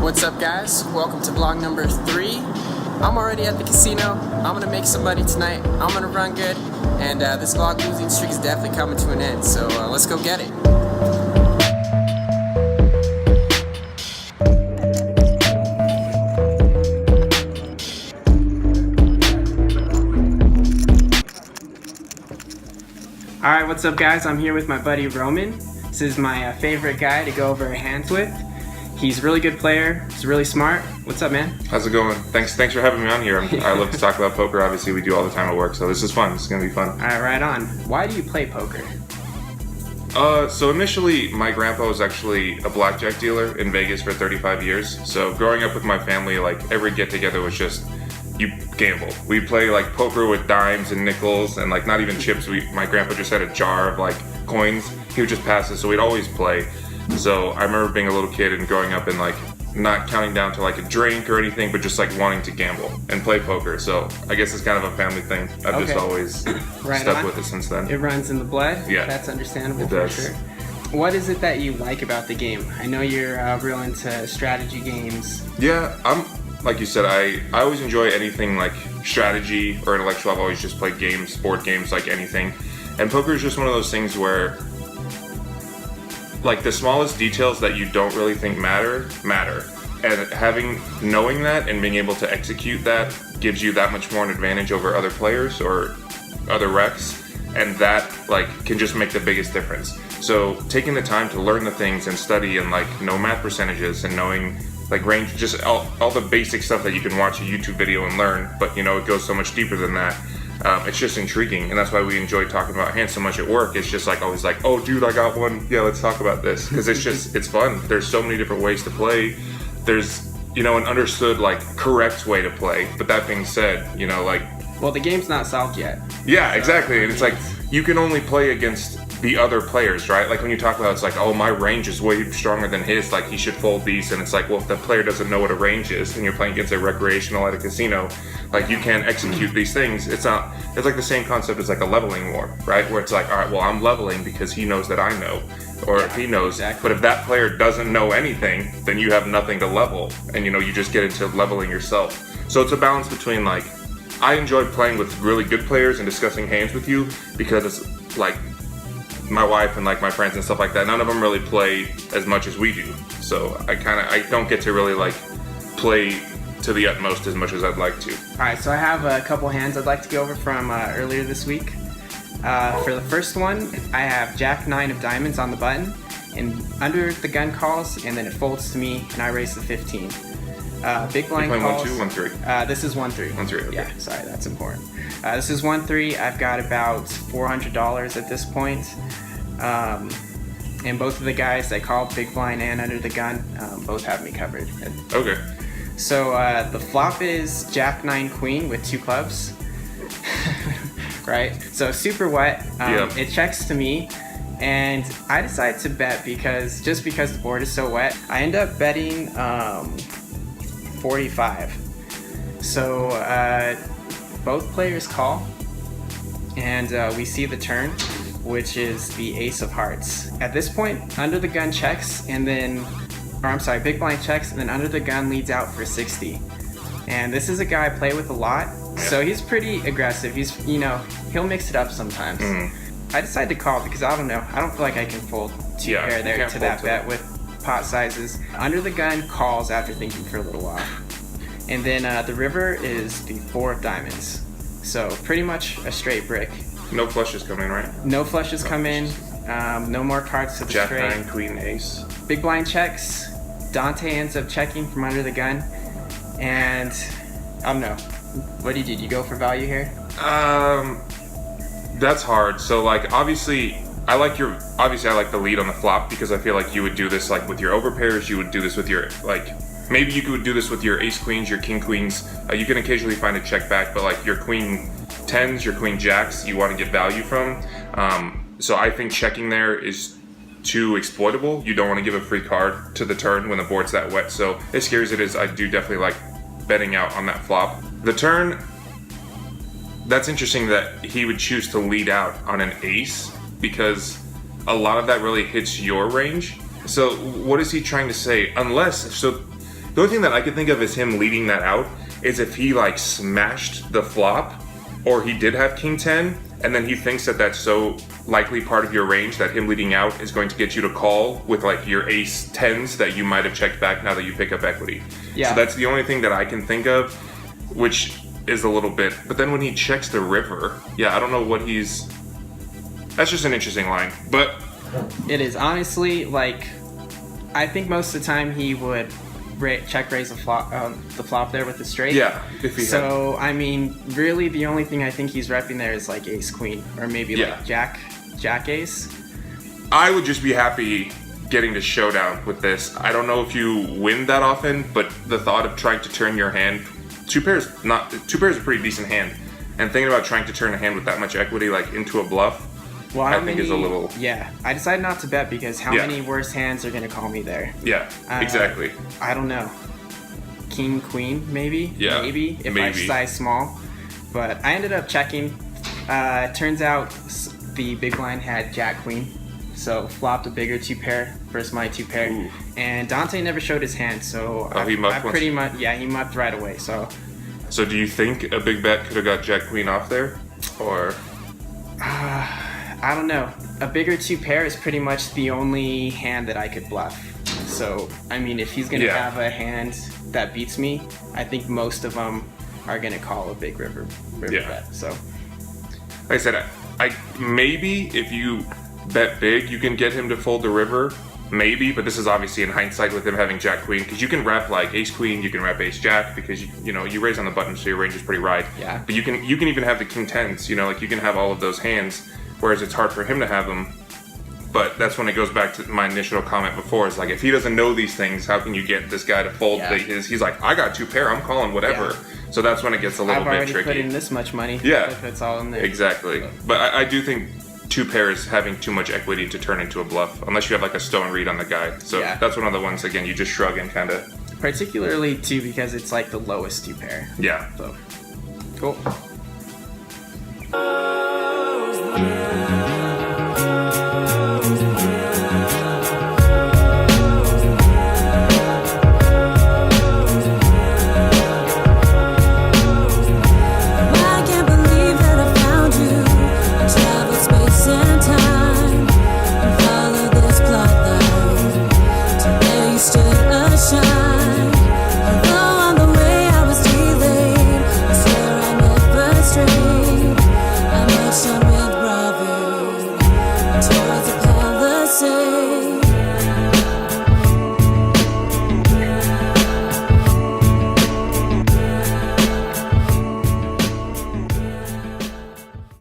What's up, guys? Welcome to vlog number 3. I'm already at the casino. I'm gonna make some money tonight. I'm gonna run good, and this vlog losing streak is definitely coming to an end, so let's go get it. Alright, what's up, guys? I'm here with my buddy Roman. This is my favorite guy to go over hands with. He's a really good player. He's really smart. What's up, man? How's it going? Thanks for having me on here. I love to talk about poker. Obviously, we do all the time at work, so this is fun. This is gonna be fun. All right, right on. Why do you play poker? So initially, my grandpa was actually a blackjack dealer in Vegas for 35 years. So growing up with my family, like every get-together was just you gamble. We play like poker with dimes and nickels and like not even chips. My grandpa just had a jar of like coins. He would just pass it, so we'd always play. So I remember being a little kid and growing up and like not counting down to like a drink or anything, but just like wanting to gamble and play poker. So I guess it's kind of a family thing. I've just always stuck with it since then. It runs in the blood? Yeah. That's understandable. It for does. Sure. What is it that you like about the game? I know you're real into strategy games. Yeah, I'm like you said, I always enjoy anything like strategy or intellectual. I've always just played games, board games, like anything. And poker is just one of those things where like the smallest details that you don't really think matter. And knowing that and being able to execute that gives you that much more an advantage over other players or other recs, and that like can just make the biggest difference. So taking the time to learn the things and study and like know math percentages and knowing like range, just all the basic stuff that you can watch a YouTube video and learn, but you know it goes so much deeper than that. It's just intriguing, and that's why we enjoy talking about hands so much at work. It's just like always like, oh dude, I got one, yeah, let's talk about this, because it's fun. There's so many different ways to play. There's, you know, an understood like correct way to play, but that being said, you know, like, well, the game's not solved yet. Yeah, exactly. And it's like you can only play against the other players, right? Like when you talk about it's like, oh, my range is way stronger than his, like he should fold these, and it's like, well, if the player doesn't know what a range is and you're playing against a recreational at a casino, like you can't execute these things. It's like the same concept as like a leveling war, right? Where it's like, all right, well, I'm leveling because he knows that I know, or he knows. Exactly. But if that player doesn't know anything, then you have nothing to level, and you know, you just get into leveling yourself. So it's a balance between like, I enjoy playing with really good players and discussing hands with you because it's like my wife and like my friends and stuff like that, none of them really play as much as we do. So I don't get to really like play to the utmost as much as I'd like to. Alright, so I have a couple hands I'd like to go over from earlier this week. For the first one, I have Jack 9 of diamonds on the button, and under the gun calls, and then it folds to me, and I raise the 15. Big blind calls. 1-2, 1-3. This is 1-3. 1-3, okay. Yeah, sorry, that's important. This is 1-3. I've got about $400 at this point. And both of the guys that called big blind and under the gun both have me covered. Okay. So the flop is Jack 9 Queen with 2 clubs. Right? So super wet. It checks to me, And I decided to bet because the board is so wet. I end up betting 45. So both players call, and we see the turn, which is the ace of hearts. At this point, under the gun checks, and then, big blind checks, and then under the gun leads out for 60. And this is a guy I play with a lot, so he's pretty aggressive. He's, he'll mix it up sometimes. I decided to call because I don't know. I don't feel like I can fold two pair there to that bet with pot sizes. Under the gun calls after thinking for a little while. And then the river is the 4 of diamonds. So pretty much a straight brick. No flushes come in, right? No flushes come in. No more cards to the Jack straight. 9, Queen, Ace. Big blind checks. Dante ends up checking from under the gun. And I don't know. What do you do? Do you go for value here? That's hard. So like obviously I like the lead on the flop because I feel like you would do this like with your overpairs. You would do this with your maybe you could do this with your ace queens, your king queens. You can occasionally find a check back, but like your queen tens, your queen jacks, you want to get value from. So I think checking there is too exploitable. You don't want to give a free card to the turn when the board's that wet. So as scary as it is, I do definitely like betting out on that flop. The turn, that's interesting that he would choose to lead out on an ace because a lot of that really hits your range. So what is he trying to say? The only thing that I could think of is him leading that out is if he like smashed the flop or he did have king 10 and then he thinks that that's so likely part of your range that him leading out is going to get you to call with like your ace 10s that you might have checked back now that you pick up equity. Yeah. So that's the only thing that I can think of, which is a little bit, but then when he checks the river, I don't know what that's just an interesting line, but it is honestly like, I think most of the time he would check raise the flop there with the straight. Yeah, if he so I mean, really the only thing I think he's repping there is like ace queen or maybe like jack ace. I would just be happy getting to showdown with this. I don't know if you win that often, but the thought of trying to turn your hand, two pairs is a pretty decent hand, and thinking about trying to turn a hand with that much equity like into a bluff, I think is a little. Yeah, I decided not to bet because how many worse hands are going to call me there? Yeah, exactly. I don't know. King, queen, maybe? Yeah, maybe, if I size small. But I ended up checking. Turns out the big blind had jack, queen. So flopped a bigger 2-pair versus my 2-pair. Ooh. And Dante never showed his hand, so he muffed pretty much, he muffed right away. So do you think a big bet could have got jack, queen off there? Or? I don't know. A bigger 2-pair is pretty much the only hand that I could bluff. So, I mean, if he's going to have a hand that beats me, I think most of them are going to call a big river bet. So, like I said, I maybe if you bet big, you can get him to fold the river. Maybe, but this is obviously in hindsight with him having jack queen, because you can wrap like ace queen, you can wrap ace jack because you raise on the button, so your range is pretty wide. Yeah. But you can even have the king 10s, like you can have all of those hands. Whereas it's hard for him to have them. But that's when it goes back to my initial comment before. It's like, if he doesn't know these things, how can you get this guy to fold? He's like, I got 2-pair, I'm calling whatever. Yeah. So that's when it gets a little bit tricky. I've already put in this much money. Yeah. If it's all in there. Exactly. But I do think 2-pair is having too much equity to turn into a bluff, unless you have like a stone read on the guy. So that's one of the ones, again, you just shrug and kind of... Particularly, too, because it's like the lowest 2-pair. Yeah. So, cool.